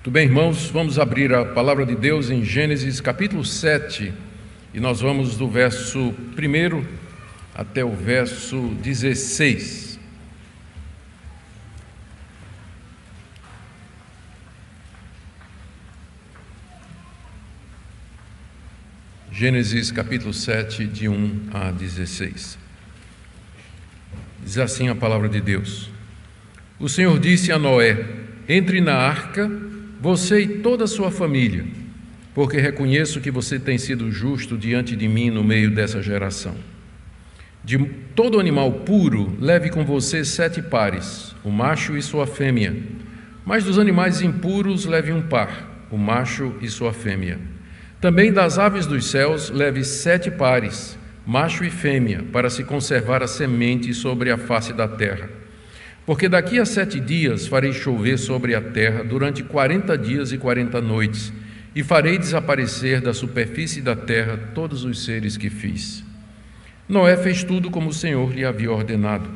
Muito bem, irmãos, vamos abrir a palavra de Deus em Gênesis capítulo 7 e nós vamos do verso 1 até o verso 16. Gênesis capítulo 7, de 1 a 16. Diz assim a palavra de Deus: O Senhor disse a Noé: Entre na arca, você e toda a sua família, porque reconheço que você tem sido justo diante de mim no meio dessa geração. De todo animal puro, leve com você 7 pares, o macho e sua fêmea. Mas dos animais impuros, leve um par, o macho e sua fêmea. Também das aves dos céus, leve 7 pares, macho e fêmea, para se conservar a semente sobre a face da terra. Porque daqui a 7 dias farei chover sobre a terra durante 40 dias e 40 noites, e farei desaparecer da superfície da terra todos os seres que fiz. Noé fez tudo como o Senhor lhe havia ordenado.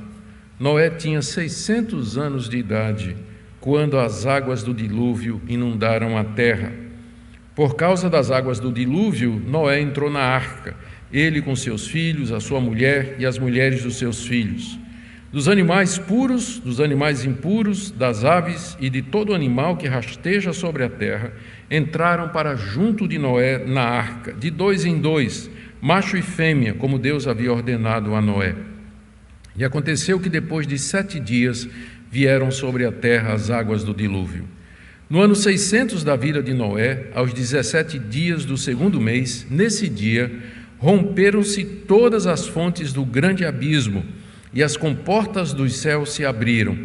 Noé tinha 600 anos de idade, quando as águas do dilúvio inundaram a terra. Por causa das águas do dilúvio, Noé entrou na arca, ele com seus filhos, a sua mulher e as mulheres dos seus filhos. Dos animais puros, dos animais impuros, das aves e de todo animal que rasteja sobre a terra, entraram para junto de Noé na arca, de 2 em 2, macho e fêmea, como Deus havia ordenado a Noé. E aconteceu que depois de 7 dias vieram sobre a terra as águas do dilúvio. No ano 600 da vida de Noé, aos 17 dias do 2º mês, nesse dia, romperam-se todas as fontes do grande abismo, e as comportas dos céus se abriram,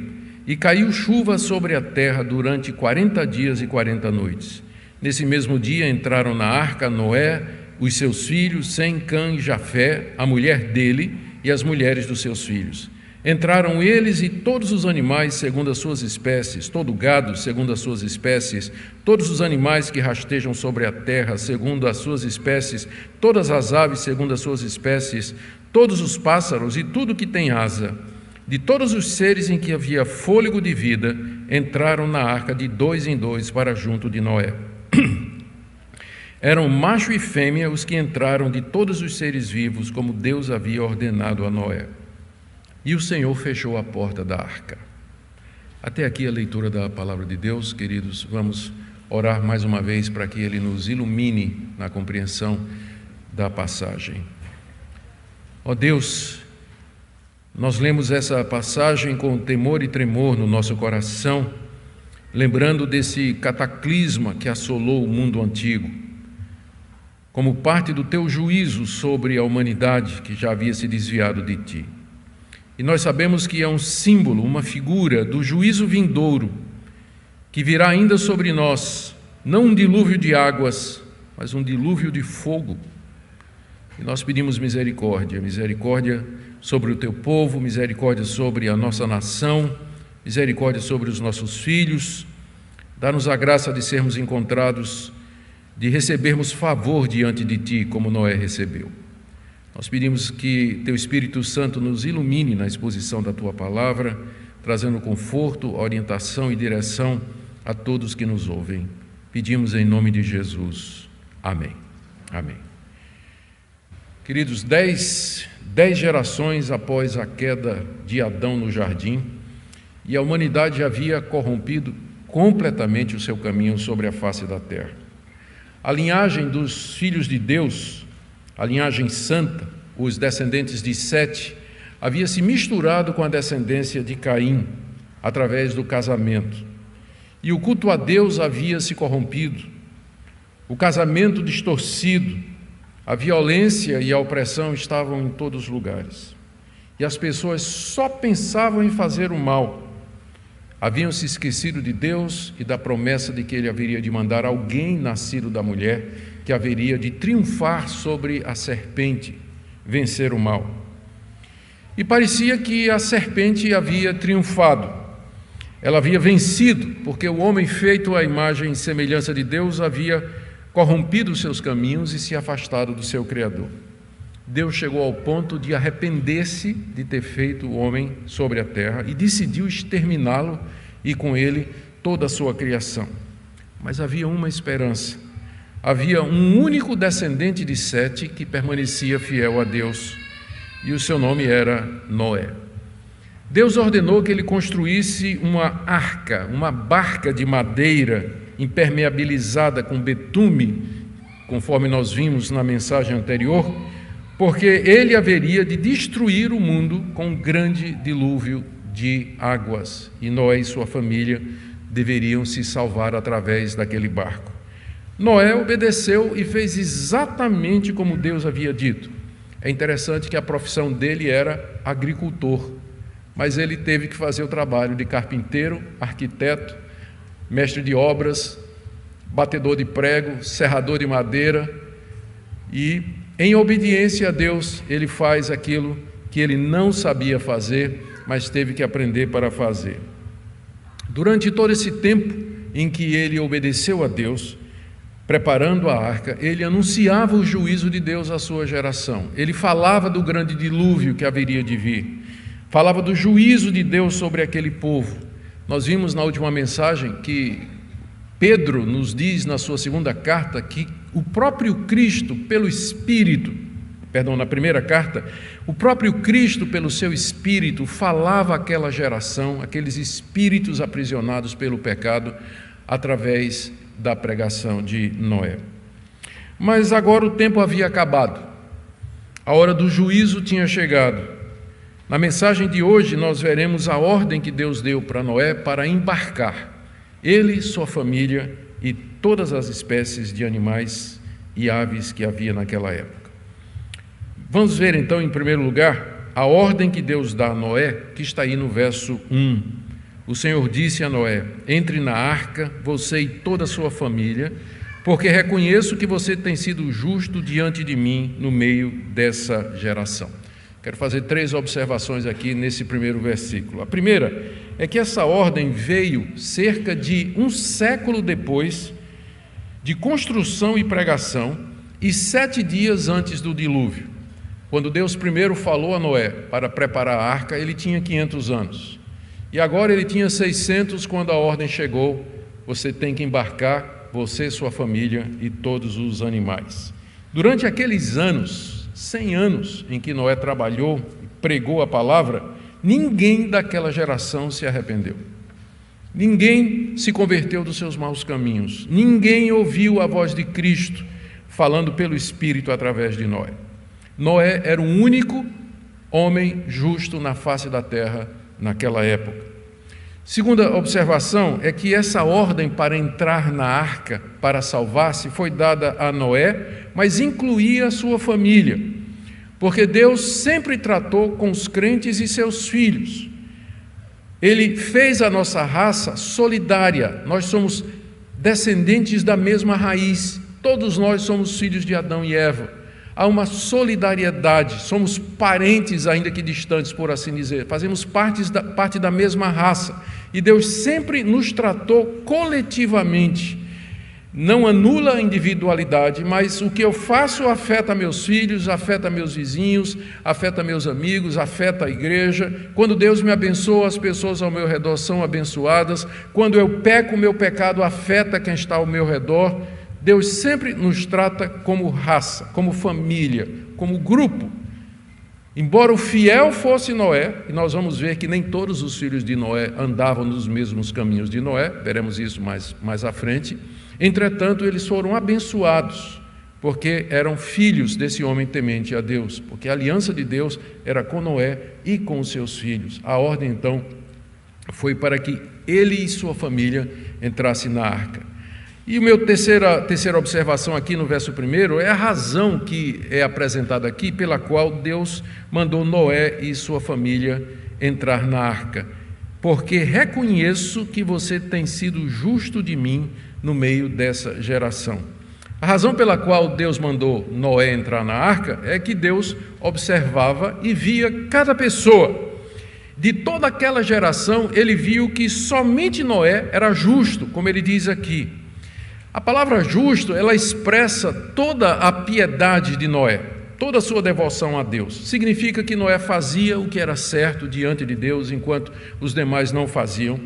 e caiu chuva sobre a terra durante 40 dias e 40 noites. Nesse mesmo dia entraram na arca Noé, os seus filhos, Sem, Cã e Jafé, a mulher dele e as mulheres dos seus filhos. Entraram eles e todos os animais segundo as suas espécies, todo o gado segundo as suas espécies, todos os animais que rastejam sobre a terra segundo as suas espécies, todas as aves segundo as suas espécies, todos os pássaros e tudo que tem asa. De todos os seres em que havia fôlego de vida, entraram na arca de 2 em 2 para junto de Noé. Eram macho e fêmea os que entraram de todos os seres vivos, como Deus havia ordenado a Noé. E o Senhor fechou a porta da arca. Até aqui a leitura da palavra de Deus, queridos. Vamos orar mais uma vez para que Ele nos ilumine na compreensão da passagem. Ó Deus, nós lemos essa passagem com temor e tremor no nosso coração, lembrando desse cataclisma que assolou o mundo antigo, como parte do Teu juízo sobre a humanidade que já havia se desviado de Ti. E nós sabemos que é um símbolo, uma figura do juízo vindouro, que virá ainda sobre nós, não um dilúvio de águas, mas um dilúvio de fogo. E nós pedimos misericórdia, misericórdia sobre o Teu povo, misericórdia sobre a nossa nação, misericórdia sobre os nossos filhos. Dá-nos a graça de sermos encontrados, de recebermos favor diante de Ti, como Noé recebeu. Nós pedimos que Teu Espírito Santo nos ilumine na exposição da Tua palavra, trazendo conforto, orientação e direção a todos que nos ouvem. Pedimos em nome de Jesus. Amém. Amém. Queridos, 10 gerações após a queda de Adão no jardim, e a humanidade havia corrompido completamente o seu caminho sobre a face da terra. A linhagem dos filhos de Deus, a linhagem santa, os descendentes de Sete, havia se misturado com a descendência de Caim, através do casamento. E o culto a Deus havia se corrompido, o casamento distorcido, a violência e a opressão estavam em todos os lugares. E as pessoas só pensavam em fazer o mal. Haviam se esquecido de Deus e da promessa de que Ele haveria de mandar alguém nascido da mulher, que haveria de triunfar sobre a serpente, vencer o mal. E parecia que a serpente havia triunfado. Ela havia vencido, porque o homem feito à imagem e semelhança de Deus havia corrompido os seus caminhos e se afastado do seu Criador. Deus chegou ao ponto de arrepender-se de ter feito o homem sobre a terra e decidiu exterminá-lo e com ele toda a sua criação. mas havia uma esperança. Havia um único descendente de Sete que permanecia fiel a Deus, e o seu nome era Noé. Deus ordenou que ele construísse uma arca, uma barca de madeira impermeabilizada com betume, conforme nós vimos na mensagem anterior, porque ele haveria de destruir o mundo com um grande dilúvio de águas, e Noé e sua família deveriam se salvar através daquele barco. Noé obedeceu e fez exatamente como Deus havia dito. É interessante que a profissão dele era agricultor, mas ele teve que fazer o trabalho de carpinteiro, arquiteto, mestre de obras, batedor de prego, serrador de madeira, e em obediência a Deus ele faz aquilo que ele não sabia fazer, mas teve que aprender para fazer. Durante todo esse tempo em que ele obedeceu a Deus, preparando a arca, ele anunciava o juízo de Deus à sua geração. Ele falava do grande dilúvio que haveria de vir. Falava do juízo de Deus sobre aquele povo. Nós vimos na última mensagem que Pedro nos diz na sua segunda carta que o próprio Cristo, pelo Espírito, na primeira carta, o próprio Cristo, pelo seu Espírito, falava àquela geração, aqueles espíritos aprisionados pelo pecado, através da pregação de Noé. Mas agora o tempo havia acabado, a hora do juízo tinha chegado. Na mensagem de hoje nós veremos a ordem que Deus deu para Noé para embarcar, ele, sua família e todas as espécies de animais e aves que havia naquela época. Vamos ver então, em primeiro lugar, a ordem que Deus dá a Noé, que está aí no verso 1. O Senhor disse a Noé: entre na arca, você e toda a sua família, porque reconheço que você tem sido justo diante de mim no meio dessa geração. Quero fazer 3 observações aqui nesse primeiro versículo. A primeira é que essa ordem veio cerca de 1 século depois de construção e pregação e 7 dias antes do dilúvio. Quando Deus primeiro falou a Noé para preparar a arca, ele tinha 500 anos. E agora ele tinha 600 quando a ordem chegou: você tem que embarcar, você, sua família e todos os animais. Durante aqueles anos, 100 anos em que Noé trabalhou e pregou a palavra, ninguém daquela geração se arrependeu. Ninguém se converteu dos seus maus caminhos. Ninguém ouviu a voz de Cristo falando pelo Espírito através de Noé. Noé era o único homem justo na face da terra naquela época. Segunda observação é que essa ordem para entrar na arca, para salvar-se, foi dada a Noé, mas incluía a sua família, porque Deus sempre tratou com os crentes e seus filhos. Ele fez a nossa raça solidária, nós somos descendentes da mesma raiz, todos nós somos filhos de Adão e Eva. Há uma solidariedade, somos parentes, ainda que distantes, por assim dizer, fazemos parte da mesma raça, e Deus sempre nos tratou coletivamente. Não anula a individualidade, mas o que eu faço afeta meus filhos, afeta meus vizinhos, afeta meus amigos, afeta a igreja. Quando Deus me abençoa, as pessoas ao meu redor são abençoadas. Quando eu peco, o meu pecado afeta quem está ao meu redor. Deus sempre nos trata como raça, como família, como grupo. Embora o fiel fosse Noé, e nós vamos ver que nem todos os filhos de Noé andavam nos mesmos caminhos de Noé, veremos isso mais à frente, entretanto eles foram abençoados, porque eram filhos desse homem temente a Deus, porque a aliança de Deus era com Noé e com os seus filhos. A ordem então foi para que ele e sua família entrassem na arca. E a minha terceira observação aqui no verso 1 é a razão que é apresentada aqui pela qual Deus mandou Noé e sua família entrar na arca. Porque reconheço que você tem sido justo de mim no meio dessa geração. A razão pela qual Deus mandou Noé entrar na arca é que Deus observava e via cada pessoa. De toda aquela geração, ele viu que somente Noé era justo, como ele diz aqui. A palavra justo, ela expressa toda a piedade de Noé, toda a sua devoção a Deus. Significa que Noé fazia o que era certo diante de Deus, enquanto os demais não faziam.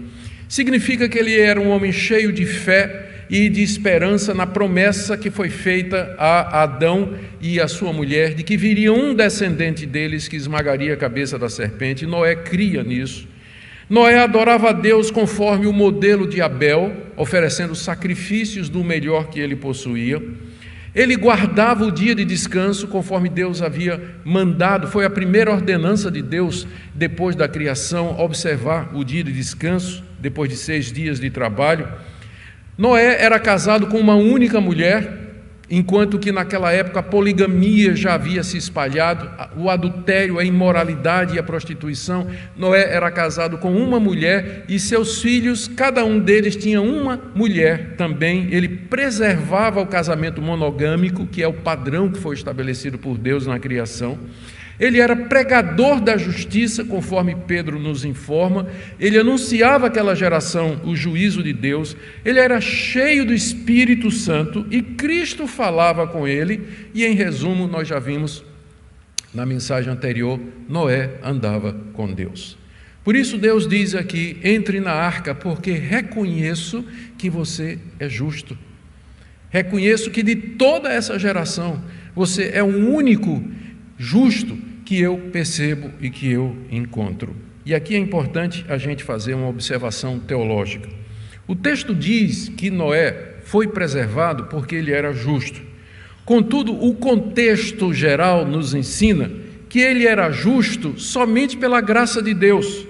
Significa que ele era um homem cheio de fé, e de esperança na promessa que foi feita a Adão e a sua mulher, de que viria um descendente deles que esmagaria a cabeça da serpente. Noé cria nisso. Noé adorava a Deus conforme o modelo de Abel, oferecendo sacrifícios do melhor que ele possuía. Ele guardava o dia de descanso conforme Deus havia mandado. Foi a primeira ordenança de Deus depois da criação, observar o dia de descanso, depois de 6 dias de trabalho. Noé era casado com uma única mulher, enquanto que naquela época a poligamia já havia se espalhado, o adultério, a imoralidade e a prostituição. Noé era casado com uma mulher e seus filhos, cada um deles tinha uma mulher também. Ele preservava o casamento monogâmico, que é o padrão que foi estabelecido por Deus na criação. Ele era pregador da justiça, conforme Pedro nos informa. Ele anunciava àquela geração o juízo de Deus. Ele era cheio do Espírito Santo e Cristo falava com ele. E, em resumo, nós já vimos na mensagem anterior, Noé andava com Deus. Por isso Deus diz aqui: entre na arca, porque reconheço que você é justo. Reconheço que de toda essa geração você é o único justo que eu percebo e que eu encontro. E aqui é importante a gente fazer uma observação teológica. O texto diz que Noé foi preservado porque ele era justo. Contudo, o contexto geral nos ensina que ele era justo somente pela graça de Deus.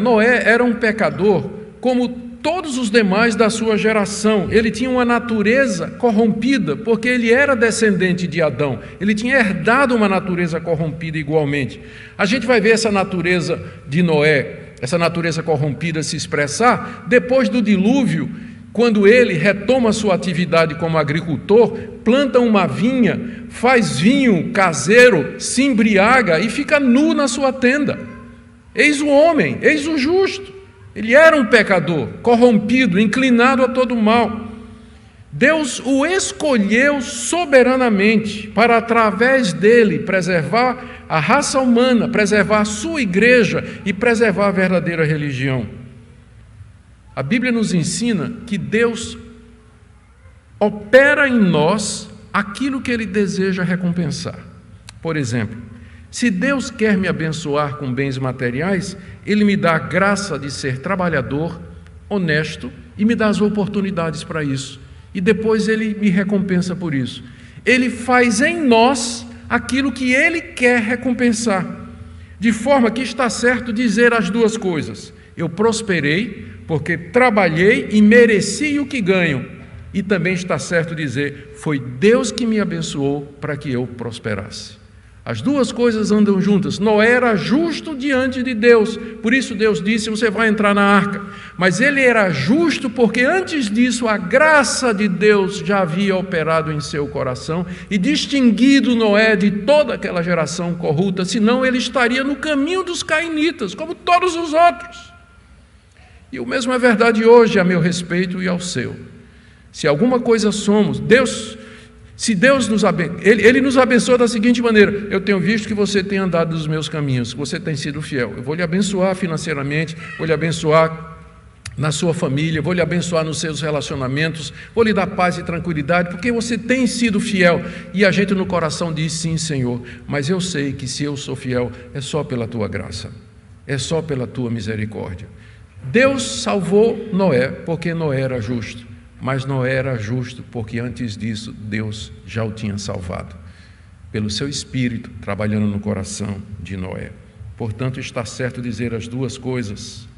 Noé era um pecador como todos os demais da sua geração. Ele tinha uma natureza corrompida, porque ele era descendente de Adão. Ele tinha herdado uma natureza corrompida igualmente. A gente vai ver essa natureza de Noé, essa natureza corrompida se expressar depois do dilúvio, quando ele retoma sua atividade como agricultor, planta uma vinha, faz vinho caseiro, se embriaga e fica nu na sua tenda. Eis o homem, eis o justo. Ele era um pecador, corrompido, inclinado a todo mal. Deus o escolheu soberanamente para, através dele, preservar a raça humana, preservar a sua igreja e preservar a verdadeira religião. A Bíblia nos ensina que Deus opera em nós aquilo que ele deseja recompensar. Por exemplo, se Deus quer me abençoar com bens materiais, Ele me dá a graça de ser trabalhador, honesto e me dá as oportunidades para isso. E depois Ele me recompensa por isso. Ele faz em nós aquilo que Ele quer recompensar. De forma que está certo dizer as duas coisas. Eu prosperei porque trabalhei e mereci o que ganho. E também está certo dizer, foi Deus que me abençoou para que eu prosperasse. As duas coisas andam juntas. Noé era justo diante de Deus, por isso Deus disse: você vai entrar na arca. Mas ele era justo porque antes disso a graça de Deus já havia operado em seu coração e distinguido Noé de toda aquela geração corrupta, senão ele estaria no caminho dos cainitas, como todos os outros. E o mesmo é verdade hoje a meu respeito e ao seu. Se alguma coisa somos, se Deus nos abençoa, Ele nos abençoa da seguinte maneira: eu tenho visto que você tem andado nos meus caminhos, que você tem sido fiel. Eu vou lhe abençoar financeiramente, vou lhe abençoar na sua família, vou lhe abençoar nos seus relacionamentos, vou lhe dar paz e tranquilidade, porque você tem sido fiel. E a gente no coração diz: sim, Senhor, mas eu sei que se eu sou fiel, é só pela tua graça, é só pela tua misericórdia. Deus salvou Noé porque Noé era justo. Mas Noé era justo porque antes disso Deus já o tinha salvado, pelo seu Espírito trabalhando no coração de Noé. Portanto, está certo dizer as duas coisas,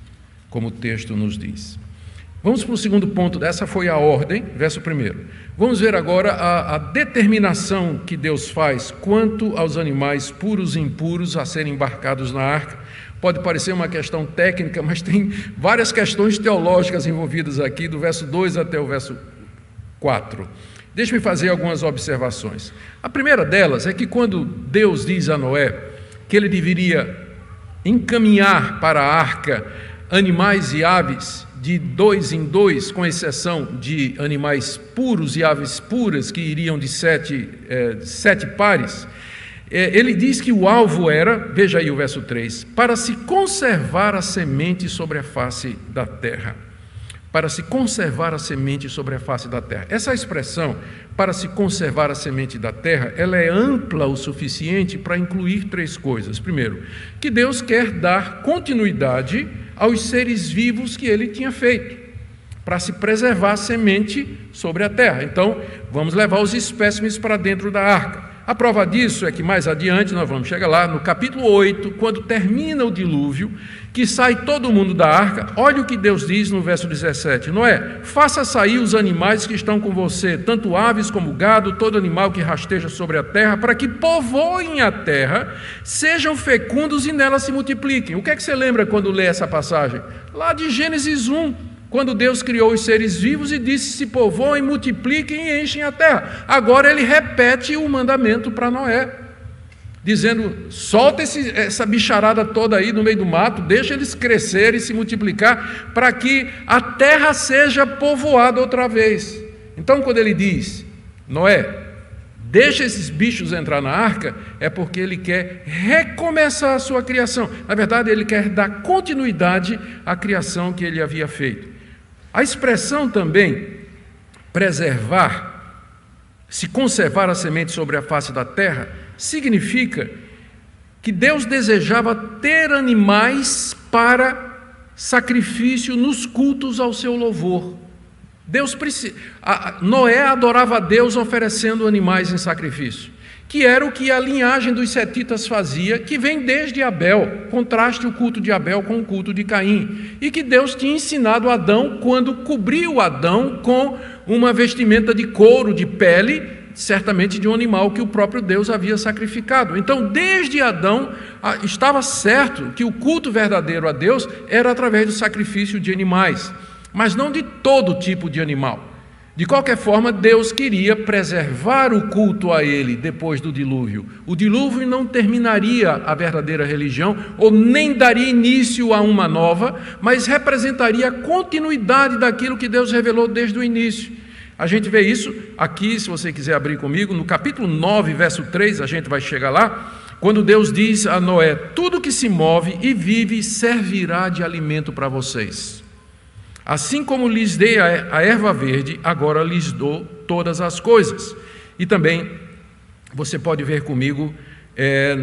como o texto nos diz. Vamos para o segundo ponto. Essa foi a ordem, verso 1. Vamos ver agora a determinação que Deus faz quanto aos animais puros e impuros a serem embarcados na arca. Pode parecer uma questão técnica, mas tem várias questões teológicas envolvidas aqui, do verso 2 até o verso 4. Deixe-me fazer algumas observações. A primeira delas é que quando Deus diz a Noé que ele deveria encaminhar para a arca animais e aves de 2 em 2, com exceção de animais puros e aves puras, que iriam de 7 pares, ele diz que o alvo era, veja aí o verso 3, para se conservar a semente sobre a face da terra. para se conservar a semente sobre a face da terra. Essa expressão, para se conservar a semente da terra, ela é ampla o suficiente para incluir três coisas. Primeiro, que Deus quer dar continuidade aos seres vivos que ele tinha feito, para se preservar a semente sobre a terra. Então, vamos levar os espécimes para dentro da arca. A prova disso é que mais adiante, nós vamos chegar lá, no capítulo 8, quando termina o dilúvio, que sai todo mundo da arca, olha o que Deus diz no verso 17, Noé, faça sair os animais que estão com você, tanto aves como gado, todo animal que rasteja sobre a terra, para que povoem a terra, sejam fecundos e nela se multipliquem. O que é que você lembra quando lê essa passagem? Lá de Gênesis 1, quando Deus criou os seres vivos e disse, se povoem, multipliquem e enchem a terra. Agora ele repete o mandamento para Noé, dizendo, solta essa bicharada toda aí no meio do mato, deixa eles crescerem e se multiplicar, para que a terra seja povoada outra vez. Então, quando ele diz, Noé, deixa esses bichos entrar na arca, é porque ele quer recomeçar a sua criação. Na verdade, ele quer dar continuidade à criação que ele havia feito. A expressão também, preservar, se conservar a semente sobre a face da terra, significa que Deus desejava ter animais para sacrifício nos cultos ao seu louvor. Noé adorava a Deus oferecendo animais em sacrifício, que era o que a linhagem dos setitas fazia, que vem desde Abel, contraste o culto de Abel com o culto de Caim, e que Deus tinha ensinado a Adão quando cobriu Adão com uma vestimenta de couro, de pele, certamente de um animal que o próprio Deus havia sacrificado. Então, desde Adão, estava certo que o culto verdadeiro a Deus era através do sacrifício de animais, mas não de todo tipo de animal. De qualquer forma, Deus queria preservar o culto a Ele depois do dilúvio. O dilúvio não terminaria a verdadeira religião, ou nem daria início a uma nova, mas representaria a continuidade daquilo que Deus revelou desde o início. A gente vê isso aqui, se você quiser abrir comigo, no capítulo 9, verso 3, a gente vai chegar lá, quando Deus diz a Noé, tudo que se move e vive servirá de alimento para vocês. Assim como lhes dei a erva verde, agora lhes dou todas as coisas. E também, você pode ver comigo,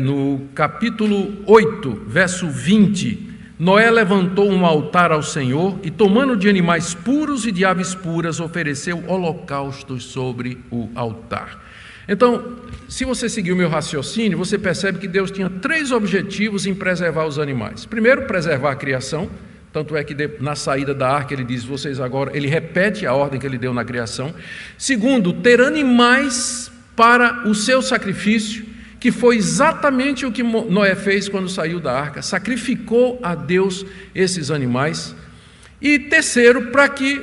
no capítulo 8, verso 20, Noé levantou um altar ao Senhor e, tomando de animais puros e de aves puras, ofereceu holocaustos sobre o altar. Então, se você seguir o meu raciocínio, você percebe que Deus tinha três objetivos em preservar os animais. Primeiro, preservar a criação. Tanto é que na saída da arca ele diz, vocês agora, ele repete a ordem que ele deu na criação. Segundo, ter animais para o seu sacrifício, que foi exatamente o que Noé fez quando saiu da arca, sacrificou a Deus esses animais. E terceiro, para que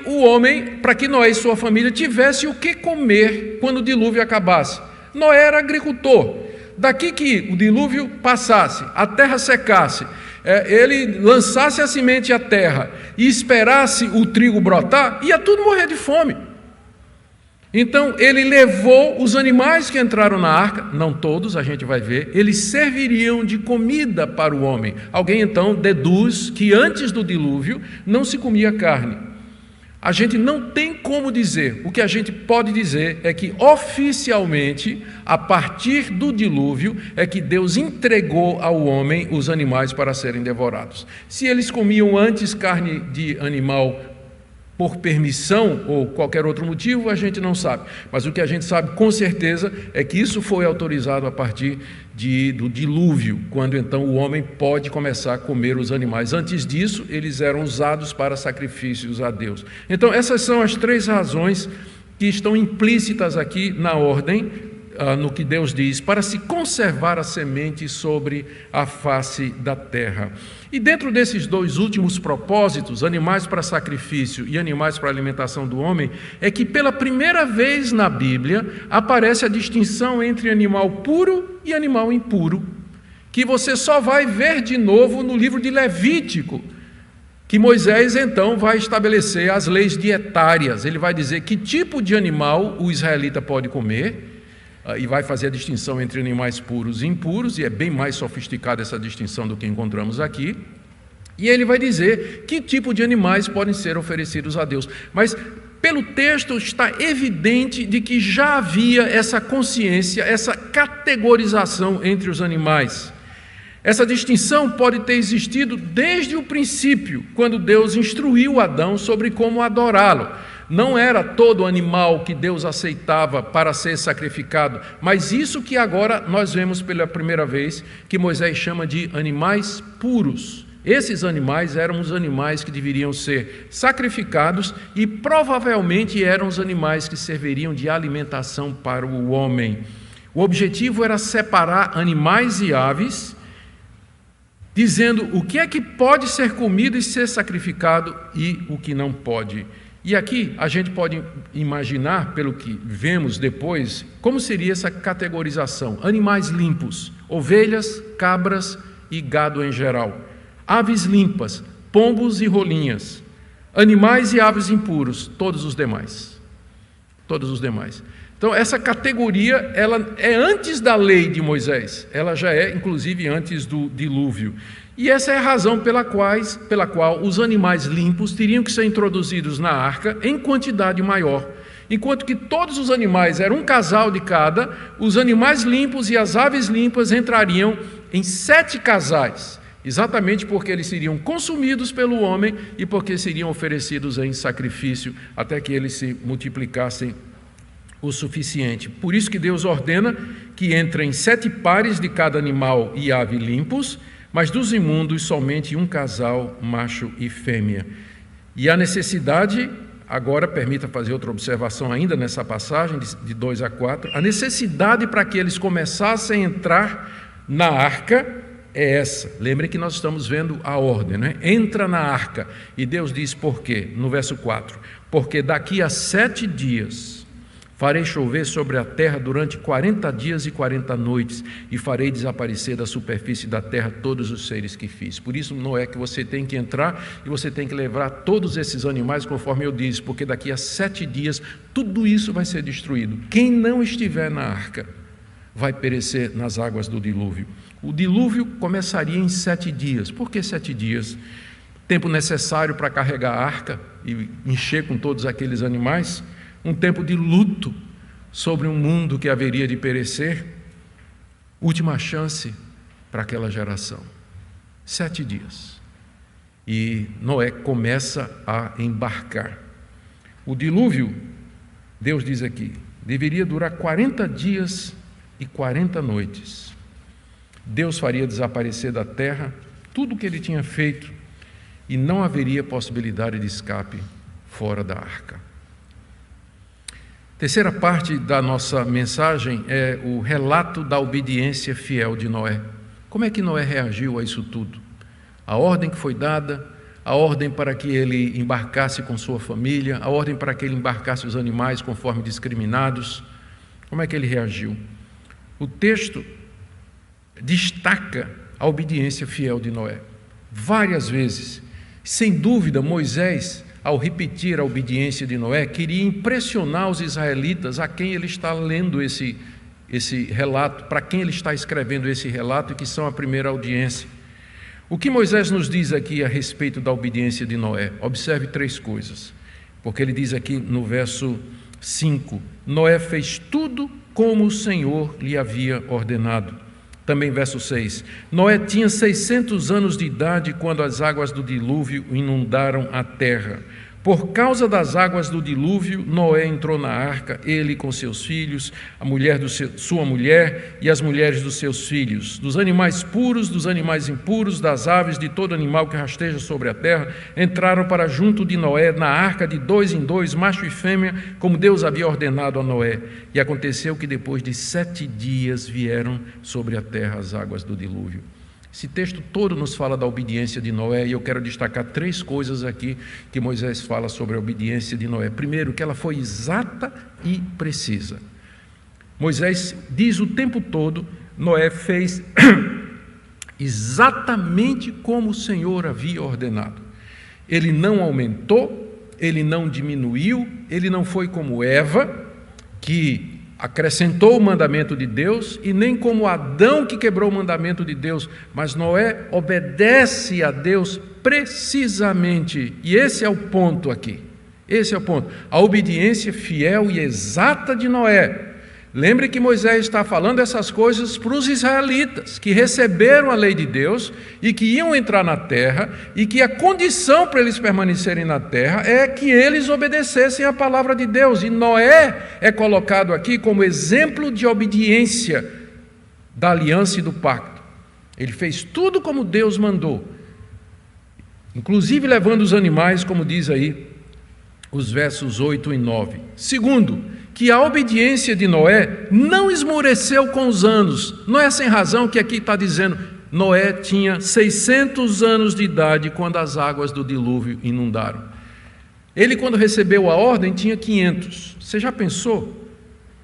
Noé e sua família tivessem o que comer quando o dilúvio acabasse. Noé era agricultor. Daqui que o dilúvio passasse, a terra secasse, ele lançasse a semente à terra e esperasse o trigo brotar, ia tudo morrer de fome. Então ele levou os animais que entraram na arca, não todos, a gente vai ver, eles serviriam de comida para o homem. Alguém então deduz que antes do dilúvio não se comia carne. A gente não tem como dizer, o que a gente pode dizer é que oficialmente, a partir do dilúvio, é que Deus entregou ao homem os animais para serem devorados. Se eles comiam antes carne de animal por permissão ou qualquer outro motivo, a gente não sabe. Mas o que a gente sabe com certeza é que isso foi autorizado a partir do dilúvio, quando então o homem pode começar a comer os animais. Antes disso, eles eram usados para sacrifícios a Deus. Então, essas são as três razões que estão implícitas aqui na ordem, no que Deus diz, para se conservar a semente sobre a face da terra. E dentro desses dois últimos propósitos, animais para sacrifício e animais para alimentação do homem, é que pela primeira vez na Bíblia aparece a distinção entre animal puro e animal impuro, que você só vai ver de novo no livro de Levítico, que Moisés então vai estabelecer as leis dietárias. Ele vai dizer que tipo de animal o israelita pode comer, e vai fazer a distinção entre animais puros e impuros, e é bem mais sofisticada essa distinção do que encontramos aqui. E ele vai dizer que tipo de animais podem ser oferecidos a Deus. Mas pelo texto está evidente de que já havia essa consciência, essa categorização entre os animais. Essa distinção pode ter existido desde o princípio, quando Deus instruiu Adão sobre como adorá-lo. Não era todo animal que Deus aceitava para ser sacrificado, mas isso que agora nós vemos pela primeira vez, que Moisés chama de animais puros. Esses animais eram os animais que deveriam ser sacrificados e provavelmente eram os animais que serviriam de alimentação para o homem. O objetivo era separar animais e aves, dizendo o que é que pode ser comido e ser sacrificado e o que não pode. E aqui a gente pode imaginar, pelo que vemos depois, como seria essa categorização. Animais limpos, ovelhas, cabras e gado em geral. Aves limpas, pombos e rolinhas. Animais e aves impuros, todos os demais. Todos os demais. Então, essa categoria, ela é antes da lei de Moisés. Ela já é, inclusive, antes do dilúvio. E essa é a razão pela qual os animais limpos teriam que ser introduzidos na arca em quantidade maior. Enquanto que todos os animais eram um casal de cada, os animais limpos e as aves limpas entrariam em 7 casais, exatamente porque eles seriam consumidos pelo homem e porque seriam oferecidos em sacrifício até que eles se multiplicassem o suficiente. Por isso que Deus ordena que entrem 7 pares de cada animal e ave limpos, mas dos imundos somente um casal, macho e fêmea. E a necessidade, agora permita fazer outra observação ainda nessa passagem, de 2 a 4, a necessidade para que eles começassem a entrar na arca é essa. Lembrem que nós estamos vendo a ordem, né? Entra na arca. E Deus diz por quê? No verso 4, porque daqui a 7 dias farei chover sobre a terra durante 40 dias e 40 noites, e farei desaparecer da superfície da terra todos os seres que fiz. Por isso, não é que você tem que entrar e você tem que levar todos esses animais, conforme eu disse, porque daqui a 7 dias tudo isso vai ser destruído. Quem não estiver na arca vai perecer nas águas do dilúvio. O dilúvio começaria em 7 dias. Por que 7 dias? Tempo necessário para carregar a arca e encher com todos aqueles animais. Um tempo de luto sobre um mundo que haveria de perecer. Última chance para aquela geração. 7 dias. E Noé começa a embarcar. O dilúvio, Deus diz aqui, deveria durar 40 dias e 40 noites. Deus faria desaparecer da terra tudo o que ele tinha feito e não haveria possibilidade de escape fora da arca. Terceira parte da nossa mensagem é o relato da obediência fiel de Noé. Como é que Noé reagiu a isso tudo? A ordem que foi dada, a ordem para que ele embarcasse com sua família, a ordem para que ele embarcasse os animais conforme discriminados. Como é que ele reagiu? O texto destaca a obediência fiel de Noé. Várias vezes. Sem dúvida, Moisés, ao repetir a obediência de Noé, queria impressionar os israelitas a quem ele está lendo esse relato, para quem ele está escrevendo esse relato, que são a primeira audiência. O que Moisés nos diz aqui a respeito da obediência de Noé? Observe 3 coisas, porque ele diz aqui no verso 5, Noé fez tudo como o Senhor lhe havia ordenado. Também verso 6, Noé tinha 600 anos de idade quando as águas do dilúvio inundaram a terra. Por causa das águas do dilúvio, Noé entrou na arca, ele com seus filhos, a mulher sua mulher e as mulheres dos seus filhos. Dos animais puros, dos animais impuros, das aves, de todo animal que rasteja sobre a terra, entraram para junto de Noé na arca de 2 em 2, macho e fêmea, como Deus havia ordenado a Noé. E aconteceu que depois de 7 dias vieram sobre a terra as águas do dilúvio. Esse texto todo nos fala da obediência de Noé, e eu quero destacar 3 coisas aqui que Moisés fala sobre a obediência de Noé. Primeiro, que ela foi exata e precisa. Moisés diz o tempo todo, Noé fez exatamente como o Senhor havia ordenado. Ele não aumentou, ele não diminuiu, ele não foi como Eva, que acrescentou o mandamento de Deus, e nem como Adão que quebrou o mandamento de Deus, mas Noé obedece a Deus precisamente, e esse é o ponto aqui, esse é o ponto, a obediência fiel e exata de Noé. Lembre que Moisés está falando essas coisas para os israelitas, que receberam a lei de Deus e que iam entrar na terra, e que a condição para eles permanecerem na terra é que eles obedecessem a palavra de Deus. E Noé é colocado aqui como exemplo de obediência da aliança e do pacto. Ele fez tudo como Deus mandou, inclusive levando os animais, como diz aí os versos 8 e 9. Segundo, que a obediência de Noé não esmoreceu com os anos. Não é sem razão que aqui está dizendo, Noé tinha 600 anos de idade quando as águas do dilúvio inundaram. Ele, quando recebeu a ordem, tinha 500. Você já pensou?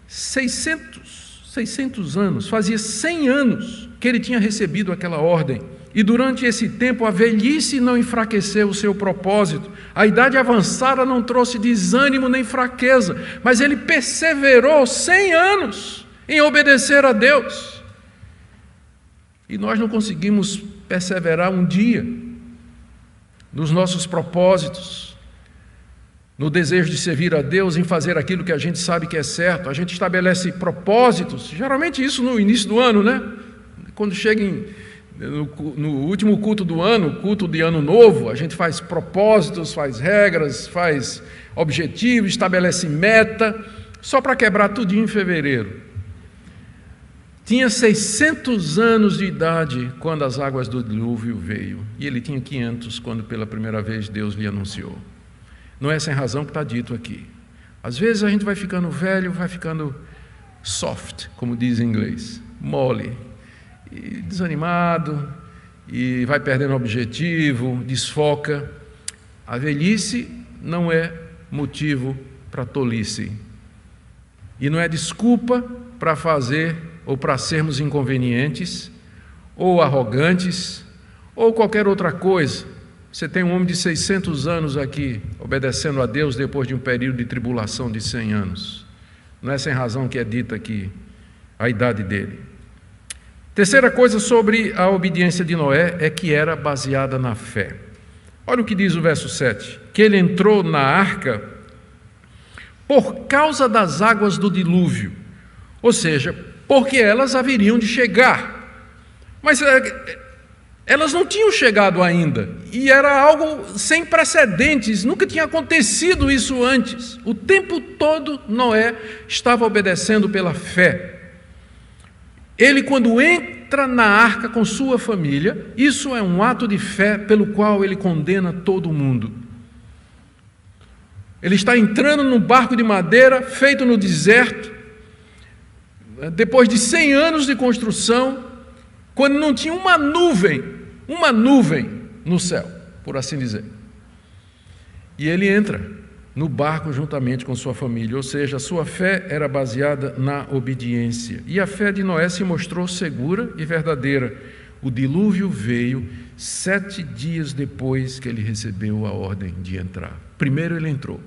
600 anos, fazia 100 anos que ele tinha recebido aquela ordem. E durante esse tempo a velhice não enfraqueceu o seu propósito, a idade avançada não trouxe desânimo nem fraqueza, mas ele perseverou 100 anos em obedecer a Deus. E nós não conseguimos perseverar um dia nos nossos propósitos, no desejo de servir a Deus, em fazer aquilo que a gente sabe que é certo. A gente estabelece propósitos, geralmente isso no início do ano, né? Quando chega no último culto do ano, culto de ano novo, a gente faz propósitos, faz regras, faz objetivos, estabelece meta, só para quebrar tudinho em fevereiro. Tinha 600 anos de idade quando as águas do dilúvio veio, e ele tinha 500 quando pela primeira vez Deus lhe anunciou. Não é sem razão que está dito aqui. Às vezes a gente vai ficando velho, vai ficando soft, como diz em inglês, mole, e desanimado, e vai perdendo objetivo, desfoca. A velhice não é motivo para tolice, e não é desculpa para fazer ou para sermos inconvenientes, ou arrogantes, ou qualquer outra coisa. Você tem um homem de 600 anos aqui, obedecendo a Deus depois de um período de tribulação de 100 anos. Não é sem razão que é dita aqui a idade dele. Terceira coisa sobre a obediência de Noé é que era baseada na fé. Olha o que diz o verso 7, que ele entrou na arca por causa das águas do dilúvio, ou seja, porque elas haveriam de chegar, mas elas não tinham chegado ainda, e era algo sem precedentes, nunca tinha acontecido isso antes. O tempo todo Noé estava obedecendo pela fé. Ele, quando entra na arca com sua família, isso é um ato de fé pelo qual ele condena todo mundo. Ele está entrando num barco de madeira feito no deserto, depois de 100 anos de construção, quando não tinha uma nuvem no céu, por assim dizer. E ele entra no barco juntamente com sua família, ou seja, a sua fé era baseada na obediência. E a fé de Noé se mostrou segura e verdadeira. O dilúvio veio 7 dias depois que ele recebeu a ordem de entrar. Primeiro ele entrou,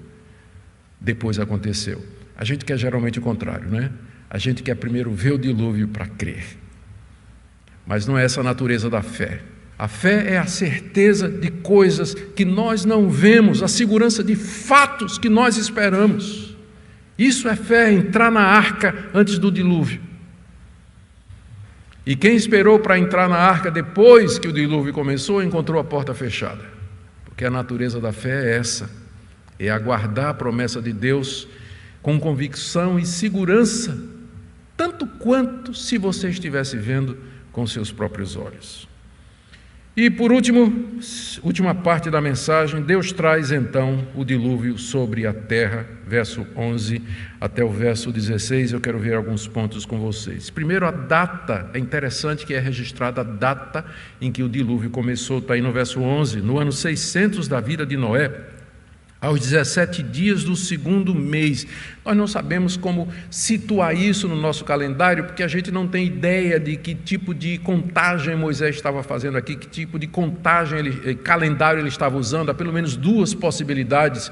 depois aconteceu. A gente quer geralmente o contrário, né? A gente quer primeiro ver o dilúvio para crer. Mas não é essa a natureza da fé. A fé é a certeza de coisas que nós não vemos, a segurança de fatos que nós esperamos. Isso é fé, entrar na arca antes do dilúvio. E quem esperou para entrar na arca depois que o dilúvio começou, encontrou a porta fechada. Porque a natureza da fé é essa, é aguardar a promessa de Deus com convicção e segurança, tanto quanto se você estivesse vendo com seus próprios olhos. E por último, última parte da mensagem, Deus traz então o dilúvio sobre a terra, verso 11 até o verso 16, eu quero ver alguns pontos com vocês. Primeiro, a data, é interessante que é registrada a data em que o dilúvio começou, está aí no verso 11, no ano 600 da vida de Noé, aos 17 dias do 2º mês. Nós não sabemos como situar isso no nosso calendário, porque a gente não tem ideia de que tipo de contagem Moisés estava fazendo aqui, que tipo de contagem, calendário ele estava usando. Há pelo menos 2 possibilidades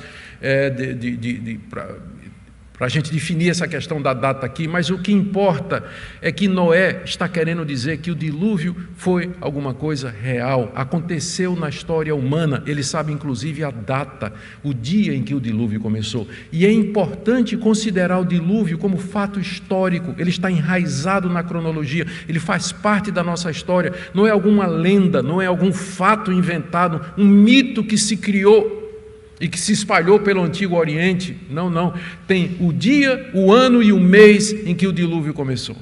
para para a gente definir essa questão da data aqui, mas o que importa é que Noé está querendo dizer que o dilúvio foi alguma coisa real, aconteceu na história humana. Ele sabe inclusive a data, o dia em que o dilúvio começou. E é importante considerar o dilúvio como fato histórico. Ele está enraizado na cronologia, ele faz parte da nossa história. Não é alguma lenda, não é algum fato inventado, um mito que se criou e que se espalhou pelo Antigo Oriente. Não. Tem o dia, o ano e o mês em que o dilúvio começou.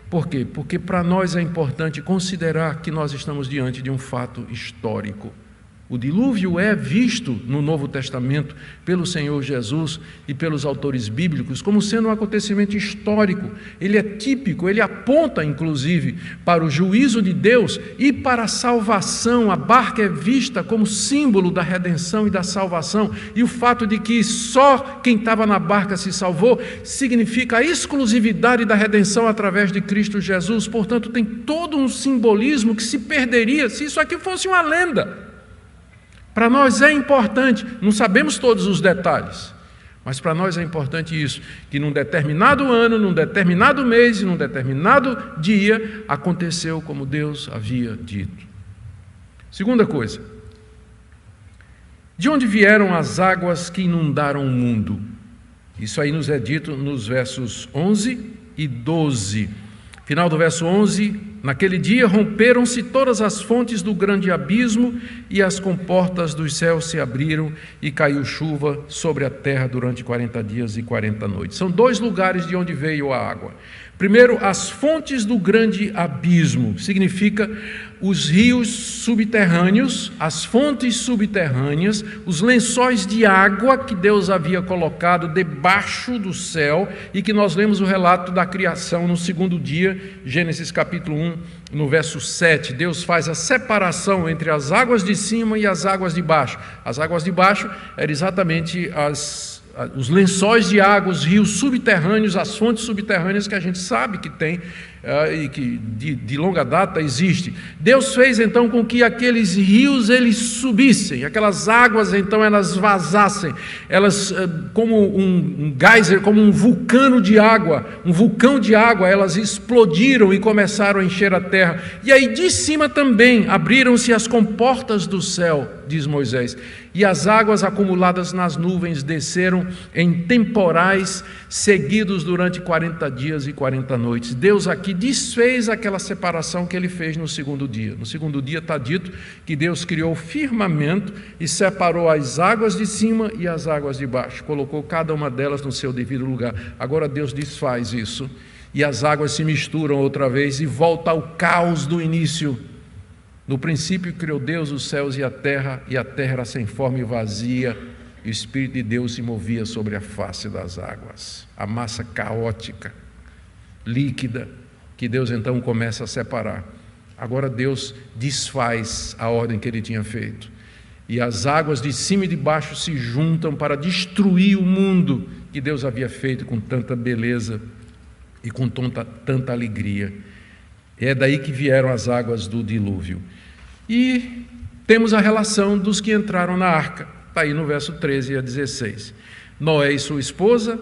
Por quê? Porque para nós é importante considerar que nós estamos diante de um fato histórico. O dilúvio é visto no Novo Testamento pelo Senhor Jesus e pelos autores bíblicos como sendo um acontecimento histórico. Ele é típico, ele aponta inclusive para o juízo de Deus e para a salvação. A barca é vista como símbolo da redenção e da salvação. E o fato de que só quem estava na barca se salvou significa a exclusividade da redenção através de Cristo Jesus. Portanto, tem todo um simbolismo que se perderia se isso aqui fosse uma lenda. Para nós é importante, não sabemos todos os detalhes, mas para nós é importante isso, que num determinado ano, num determinado mês e num determinado dia, aconteceu como Deus havia dito. Segunda coisa, de onde vieram as águas que inundaram o mundo? Isso aí nos é dito nos versos 11 e 12. Final do verso 11, naquele dia romperam-se todas as fontes do grande abismo e as comportas dos céus se abriram e caiu chuva sobre a terra durante 40 dias e 40 noites. São dois lugares de onde veio a água. Primeiro, as fontes do grande abismo, significa os rios subterrâneos, as fontes subterrâneas, os lençóis de água que Deus havia colocado debaixo do céu e que nós lemos o relato da criação no segundo dia, Gênesis capítulo 1, no verso 7. Deus faz a separação entre as águas de cima e as águas de baixo. As águas de baixo eram exatamente os lençóis de água, os rios subterrâneos, as fontes subterrâneas que a gente sabe que tem e que de longa data existe. Deus fez então com que aqueles rios eles subissem, aquelas águas então elas vazassem, elas como um geyser, como um vulcão de água, elas explodiram e começaram a encher a terra. E aí de cima também abriram-se as comportas do céu, diz Moisés, e as águas acumuladas nas nuvens desceram em temporais seguidos durante 40 dias e 40 noites. Deus aqui desfez aquela separação que ele fez no segundo dia. No segundo dia está dito que Deus criou o firmamento e separou as águas de cima e as águas de baixo, colocou cada uma delas no seu devido lugar. Agora Deus desfaz isso e as águas se misturam outra vez e volta ao caos do início. No princípio criou Deus os céus e a terra era sem forma e vazia, e o Espírito de Deus se movia sobre a face das águas. A massa caótica, líquida, que Deus então começa a separar. Agora Deus desfaz a ordem que ele tinha feito, e as águas de cima e de baixo se juntam para destruir o mundo que Deus havia feito com tanta beleza e com tanta alegria. É daí que vieram as águas do dilúvio. E temos a relação dos que entraram na arca. Está aí no verso 13 a 16. Noé e sua esposa,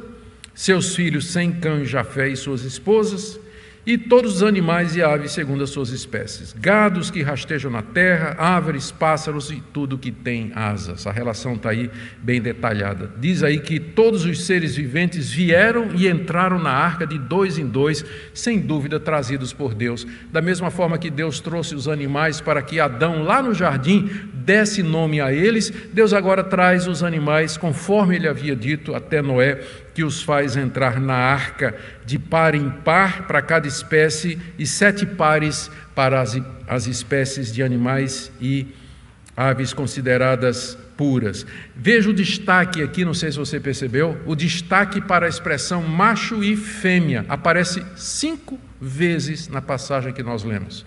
seus filhos Sem, Cã, Jafé e suas esposas, e todos os animais e aves segundo as suas espécies, gados que rastejam na terra, aves, pássaros e tudo que tem asas. A relação está aí bem detalhada. Diz aí que todos os seres viventes vieram e entraram na arca de dois em dois, sem dúvida trazidos por Deus. Da mesma forma que Deus trouxe os animais para que Adão lá no jardim desse nome a eles, Deus agora traz os animais conforme ele havia dito até Noé, que os faz entrar na arca de par em par para cada espécie e 7 pares para as espécies de animais e aves consideradas puras. Veja o destaque aqui, não sei se você percebeu, o destaque para a expressão macho e fêmea, aparece 5 vezes na passagem que nós lemos.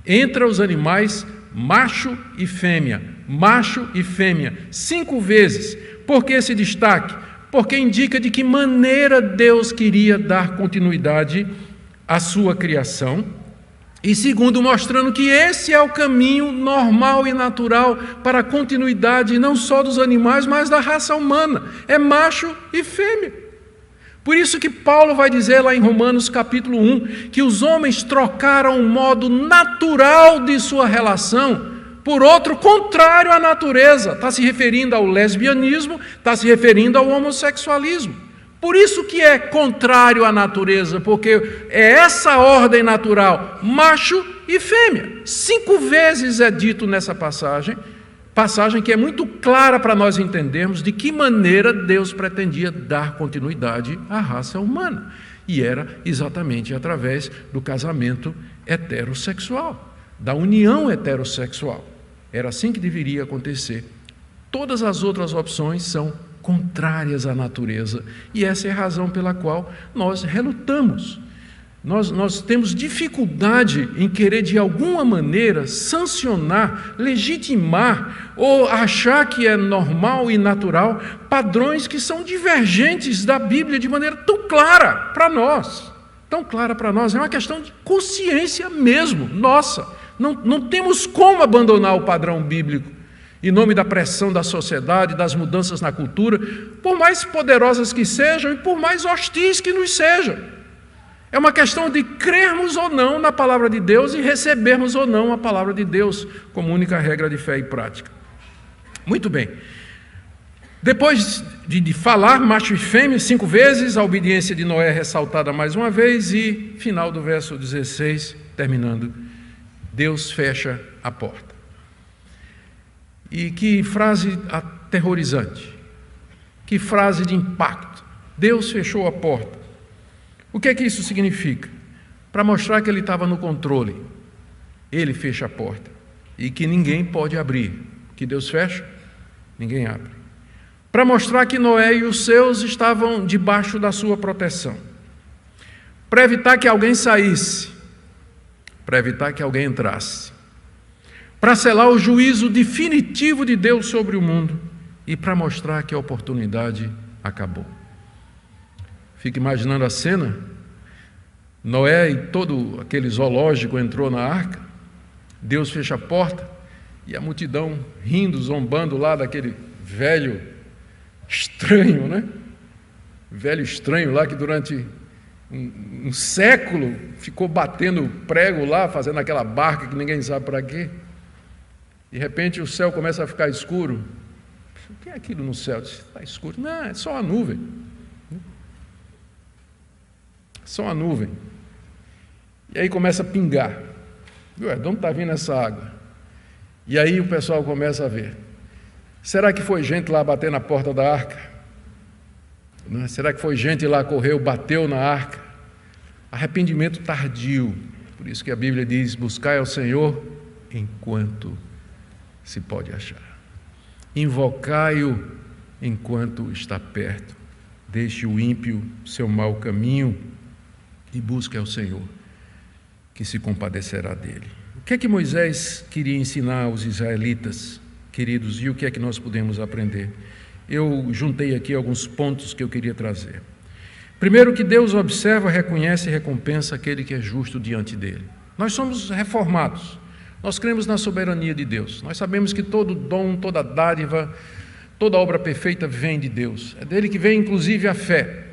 Entre os animais, macho e fêmea, 5 vezes. Por que esse destaque? Porque indica de que maneira Deus queria dar continuidade à sua criação E segundo, mostrando que esse é o caminho normal e natural para a continuidade não só dos animais, mas da raça humana. É macho e fêmea. Por isso que Paulo vai dizer lá em Romanos capítulo 1, que os homens trocaram o modo natural de sua relação por outro contrário à natureza. Está se referindo ao lesbianismo, está se referindo ao homossexualismo. Por isso que é contrário à natureza, porque é essa ordem natural, macho e fêmea. 5 vezes é dito nessa passagem que é muito clara para nós entendermos de que maneira Deus pretendia dar continuidade à raça humana. E era exatamente através do casamento heterossexual, da união heterossexual. Era assim que deveria acontecer. Todas as outras opções são contrárias à natureza, e essa é a razão pela qual nós relutamos. Nós temos dificuldade em querer de alguma maneira sancionar, legitimar ou achar que é normal e natural padrões que são divergentes da Bíblia de maneira tão clara para nós. Tão clara para nós, é uma questão de consciência mesmo, nossa. Não temos como abandonar o padrão bíblico em nome da pressão da sociedade, das mudanças na cultura, por mais poderosas que sejam e por mais hostis que nos sejam. É uma questão de crermos ou não na palavra de Deus e recebermos ou não a palavra de Deus como única regra de fé e prática. Muito bem. Depois de falar macho e fêmea 5 vezes, a obediência de Noé é ressaltada mais uma vez e, final do verso 16, terminando, Deus fecha a porta. E que frase aterrorizante, que frase de impacto. Deus fechou a porta. O que é que isso significa? Para mostrar que Ele estava no controle. Ele fecha a porta e que ninguém pode abrir. Que Deus fecha, ninguém abre. Para mostrar que Noé e os seus estavam debaixo da sua proteção. Para evitar que alguém saísse. Para evitar que alguém entrasse. Para selar o juízo definitivo de Deus sobre o mundo e para mostrar que a oportunidade acabou. Fica imaginando a cena, Noé e todo aquele zoológico entrou na arca, Deus fecha a porta e a multidão rindo, zombando lá daquele velho estranho, né? Velho estranho lá que durante um século ficou batendo prego lá, fazendo aquela barca que ninguém sabe para quê. De repente o céu começa a ficar escuro. O que é aquilo no céu? Está escuro. Não, é só uma nuvem. Só uma nuvem. E aí começa a pingar. Ué, de onde está vindo essa água? E aí o pessoal começa a ver. Será que foi gente lá bater na porta da arca? Será que foi gente lá, correu, bateu na arca? Arrependimento tardio. Por isso que a Bíblia diz, buscai ao Senhor enquanto se pode achar. Invocai-o enquanto está perto. Deixe o ímpio seu mau caminho e busque ao Senhor, que se compadecerá dele. O que é que Moisés queria ensinar aos israelitas, queridos, e o que é que nós podemos aprender? Eu juntei aqui alguns pontos que eu queria trazer. Primeiro, que Deus observa, reconhece e recompensa aquele que é justo diante dele. Nós somos reformados. Nós cremos na soberania de Deus. Nós sabemos que todo dom, toda dádiva, toda obra perfeita vem de Deus. É dele que vem, inclusive, a fé.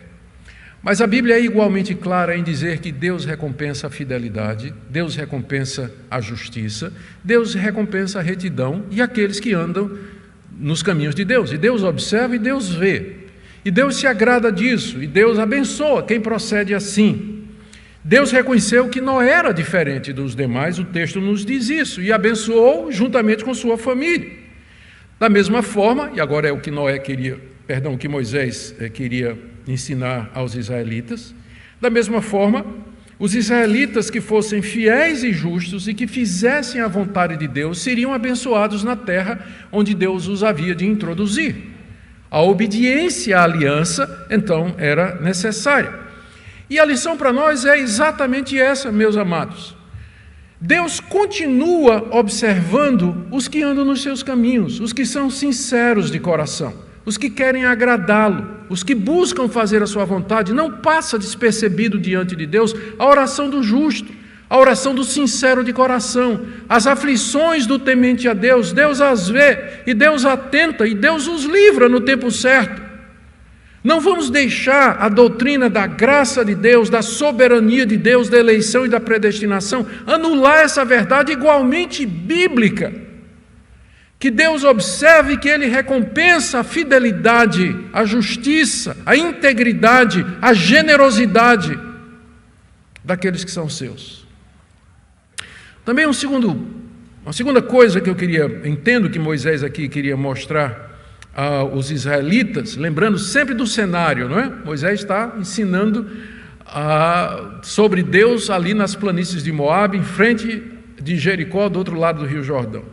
Mas a Bíblia é igualmente clara em dizer que Deus recompensa a fidelidade, Deus recompensa a justiça, Deus recompensa a retidão e aqueles que andam nos caminhos de Deus. E Deus observa e Deus vê. E Deus se agrada disso. E Deus abençoa quem procede assim. Deus reconheceu que Noé era diferente dos demais, o texto nos diz isso, e abençoou juntamente com sua família. Da mesma forma, e agora é o que o que Moisés queria ensinar aos israelitas, da mesma forma, os israelitas que fossem fiéis e justos e que fizessem a vontade de Deus seriam abençoados na terra onde Deus os havia de introduzir. A obediência à aliança, então, era necessária. E a lição para nós é exatamente essa, meus amados. Deus continua observando os que andam nos seus caminhos, os que são sinceros de coração, os que querem agradá-lo, os que buscam fazer a sua vontade. Não passa despercebido diante de Deus a oração do justo, A oração do sincero de coração, as aflições do temente a Deus, Deus as vê e Deus atenta e Deus os livra no tempo certo. Não vamos deixar a doutrina da graça de Deus, da soberania de Deus, da eleição e da predestinação, anular essa verdade igualmente bíblica. Que Deus observe que Ele recompensa a fidelidade, a justiça, a integridade, a generosidade daqueles que são seus. Também uma segunda coisa que entendo que Moisés aqui queria mostrar aos israelitas, lembrando sempre do cenário, não é? Moisés está ensinando sobre Deus ali nas planícies de Moabe, em frente de Jericó, do outro lado do Rio Jordão.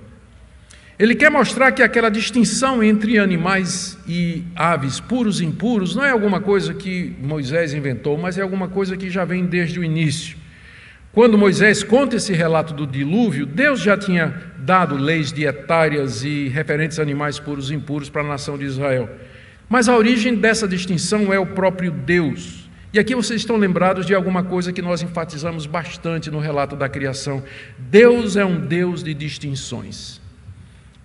Ele quer mostrar que aquela distinção entre animais e aves, puros e impuros, não é alguma coisa que Moisés inventou, mas é alguma coisa que já vem desde o início. Quando Moisés conta esse relato do dilúvio, Deus já tinha dado leis dietárias e referentes a animais puros e impuros para a nação de Israel. Mas a origem dessa distinção é o próprio Deus. E aqui vocês estão lembrados de alguma coisa que nós enfatizamos bastante no relato da criação. Deus é um Deus de distinções.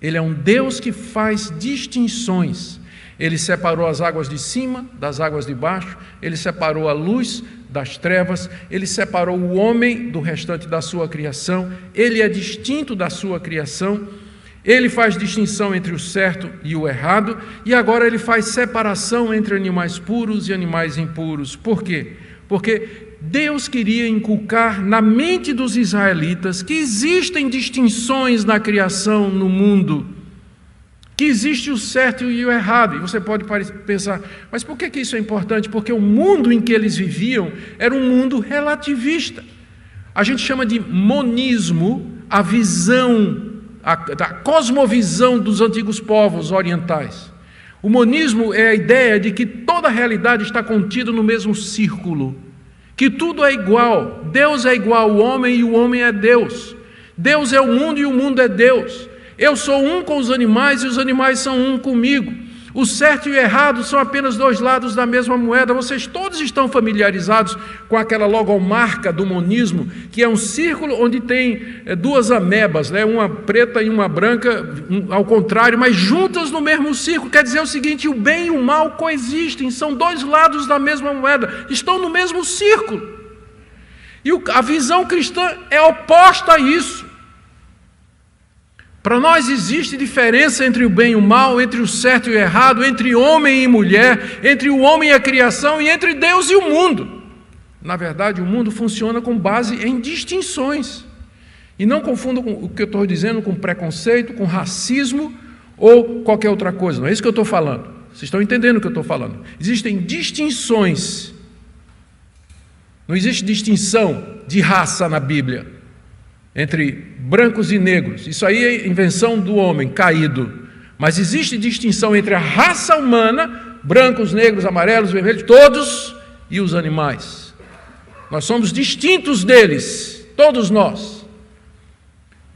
Ele é um Deus que faz distinções. Ele separou as águas de cima das águas de baixo, Ele separou a luz das trevas, Ele separou o homem do restante da sua criação, Ele é distinto da sua criação, Ele faz distinção entre o certo e o errado, e agora Ele faz separação entre animais puros e animais impuros. Por quê? Porque Deus queria inculcar na mente dos israelitas que existem distinções na criação, no mundo, que existe o certo e o errado. E você pode pensar, mas por que isso é importante? Porque o mundo em que eles viviam era um mundo relativista. A gente chama de monismo a visão, a cosmovisão dos antigos povos orientais. O monismo é a ideia de que toda a realidade está contida no mesmo círculo, que tudo é igual. Deus é igual ao homem e o homem é Deus. Deus é o mundo e o mundo é Deus. Eu sou um com os animais e os animais são um comigo. O certo e o errado são apenas dois lados da mesma moeda. Vocês todos estão familiarizados com aquela logomarca do monismo, que é um círculo onde tem duas amebas, né? Uma preta e uma branca, ao contrário, mas juntas no mesmo círculo. Quer dizer o seguinte: o bem e o mal coexistem, são dois lados da mesma moeda, estão no mesmo círculo. E a visão cristã é oposta a isso. Para nós existe diferença entre o bem e o mal, entre o certo e o errado, entre homem e mulher, entre o homem e a criação e entre Deus e o mundo. Na verdade, o mundo funciona com base em distinções. E não confundam o que eu estou dizendo com preconceito, com racismo ou qualquer outra coisa. Não é isso que eu estou falando. Vocês estão entendendo o que eu estou falando. Existem distinções. Não existe distinção de raça na Bíblia entre brancos e negros. Isso aí é invenção do homem caído. Mas existe distinção entre a raça humana, brancos, negros, amarelos, vermelhos, todos, e os animais. Nós somos distintos deles, todos nós.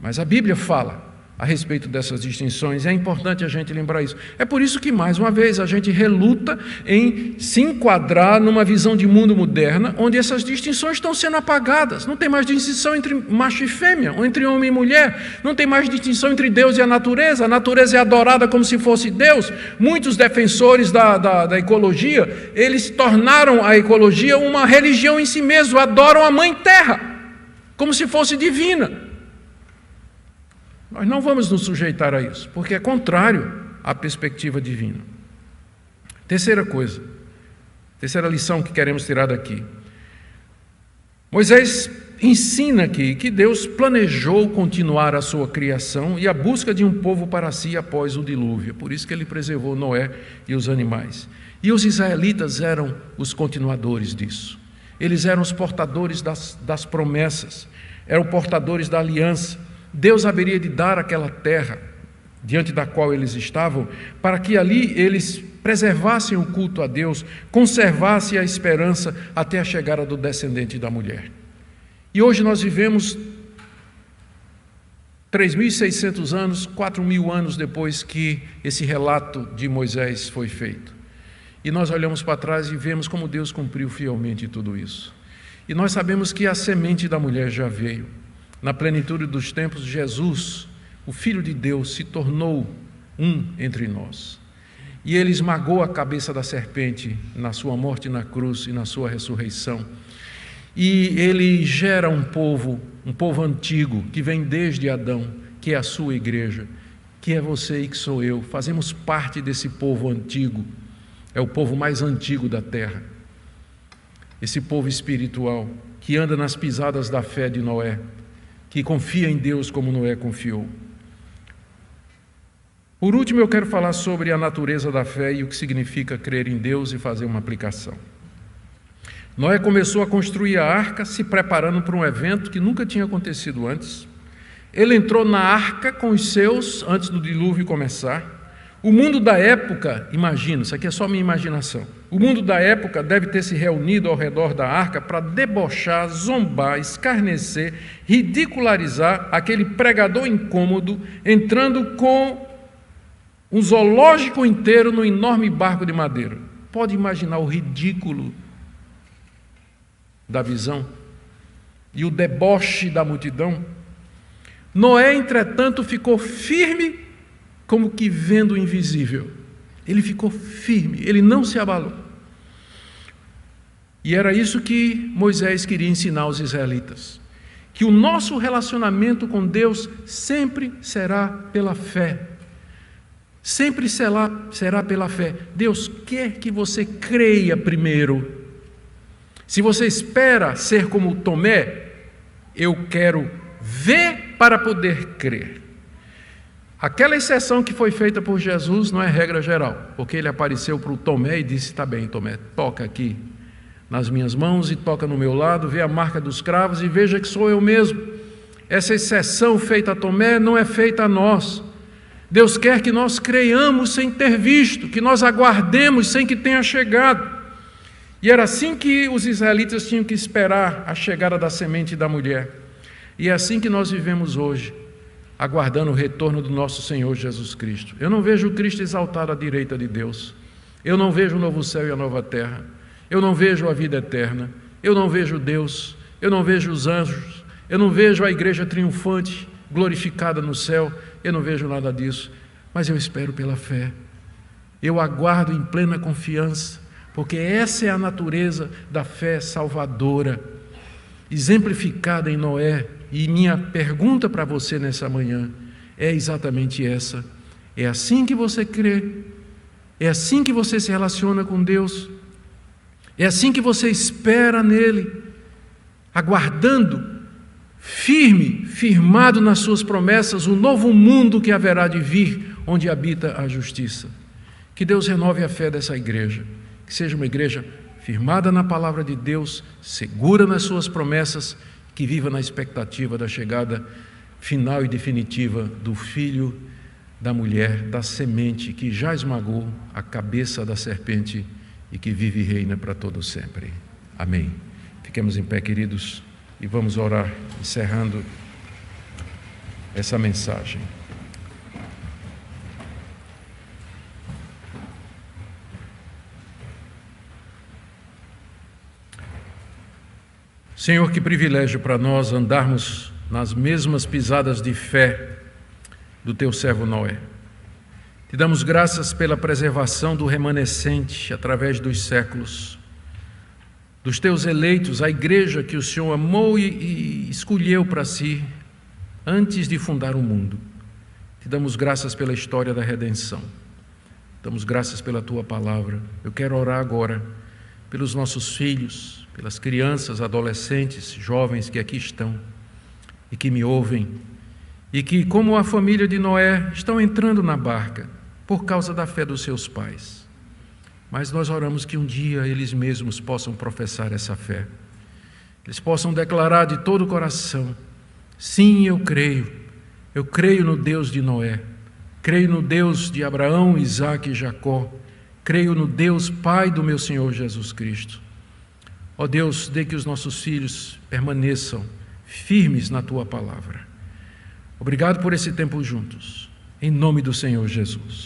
Mas a Bíblia fala a respeito dessas distinções, é importante a gente lembrar isso. É por isso que, mais uma vez, a gente reluta em se enquadrar numa visão de mundo moderna, onde essas distinções estão sendo apagadas. Não tem mais distinção entre macho e fêmea, ou entre homem e mulher. Não tem mais distinção entre Deus e a natureza é adorada como se fosse Deus. Muitos defensores da ecologia, eles tornaram a ecologia uma religião em si mesmo, adoram a Mãe Terra, como se fosse divina. Nós não vamos nos sujeitar a isso, porque é contrário à perspectiva divina. Terceira lição que queremos tirar daqui. Moisés ensina aqui que Deus planejou continuar a sua criação e a busca de um povo para si após o dilúvio. Por isso que ele preservou Noé e os animais. E os israelitas eram os continuadores disso. Eles eram os portadores das promessas, eram portadores da aliança. Deus haveria de dar aquela terra diante da qual eles estavam, para que ali eles preservassem o culto a Deus, conservassem a esperança até a chegada do descendente da mulher. E hoje nós vivemos 3.600 anos, 4.000 anos depois que esse relato de Moisés foi feito. E nós olhamos para trás e vemos como Deus cumpriu fielmente tudo isso. E nós sabemos que a semente da mulher já veio. Na plenitude dos tempos, Jesus, o Filho de Deus, se tornou um entre nós. E ele esmagou a cabeça da serpente na sua morte na cruz e na sua ressurreição. E ele gera um povo antigo, que vem desde Adão, que é a sua igreja, que é você e que sou eu. Fazemos parte desse povo antigo. É o povo mais antigo da terra. Esse povo espiritual que anda nas pisadas da fé de Noé, que confia em Deus como Noé confiou. Por último, eu quero falar sobre a natureza da fé e o que significa crer em Deus e fazer uma aplicação. Noé começou a construir a arca, se preparando para um evento que nunca tinha acontecido antes. Ele entrou na arca com os seus antes do dilúvio começar. O mundo da época, imagina, isso aqui é só minha imaginação, o mundo da época deve ter se reunido ao redor da arca para debochar, zombar, escarnecer, ridicularizar aquele pregador incômodo, entrando com um zoológico inteiro no enorme barco de madeira. Pode imaginar o ridículo da visão e o deboche da multidão? Noé, entretanto, ficou firme como que vendo o invisível. Ele ficou firme, ele não se abalou. E era isso que Moisés queria ensinar aos israelitas, que o nosso relacionamento com Deus sempre será pela fé. Sempre será pela fé. Deus quer que você creia primeiro. Se você espera ser como Tomé, eu quero ver para poder crer. Aquela exceção que foi feita por Jesus não é regra geral, porque ele apareceu para o Tomé e disse: está bem, Tomé, toca aqui nas minhas mãos e toca no meu lado, vê a marca dos cravos e veja que sou eu mesmo. Essa exceção feita a Tomé não é feita a nós. Deus quer que nós creiamos sem ter visto, que nós aguardemos sem que tenha chegado. E era assim que os israelitas tinham que esperar a chegada da semente da mulher. E é assim que nós vivemos hoje, aguardando o retorno do nosso Senhor Jesus Cristo. Eu não vejo o Cristo exaltado à direita de Deus. Eu não vejo o novo céu e a nova terra. Eu não vejo a vida eterna. Eu não vejo Deus. Eu não vejo os anjos. Eu não vejo a igreja triunfante, glorificada no céu. Eu não vejo nada disso. Mas eu espero pela fé. Eu aguardo em plena confiança, porque essa é a natureza da fé salvadora, exemplificada em Noé. E minha pergunta para você nessa manhã é exatamente essa: é assim que você crê? É assim que você se relaciona com Deus? É assim que você espera nele, aguardando, firmado nas suas promessas, o novo mundo que haverá de vir, onde habita a justiça? Que Deus renove a fé dessa igreja, que seja uma igreja firmada na palavra de Deus, segura nas suas promessas, que viva na expectativa da chegada final e definitiva do Filho da mulher, da semente que já esmagou a cabeça da serpente e que vive e reina para todo sempre. Amém. Fiquemos em pé, queridos, e vamos orar, encerrando essa mensagem. Senhor, que privilégio para nós andarmos nas mesmas pisadas de fé do teu servo Noé. Te damos graças pela preservação do remanescente através dos séculos, dos teus eleitos, a igreja que o Senhor amou e escolheu para si antes de fundar o mundo. Te damos graças pela história da redenção. Damos graças pela tua palavra. Eu quero orar agora pelos nossos filhos, pelas crianças, adolescentes, jovens que aqui estão e que me ouvem, e que, como a família de Noé, estão entrando na barca por causa da fé dos seus pais. Mas nós oramos que um dia eles mesmos possam professar essa fé, eles possam declarar de todo o coração: sim, eu creio no Deus de Noé, creio no Deus de Abraão, Isaque e Jacó, creio no Deus Pai do meu Senhor Jesus Cristo. Ó Deus, dê que os nossos filhos permaneçam firmes na tua palavra. Obrigado por esse tempo juntos, em nome do Senhor Jesus.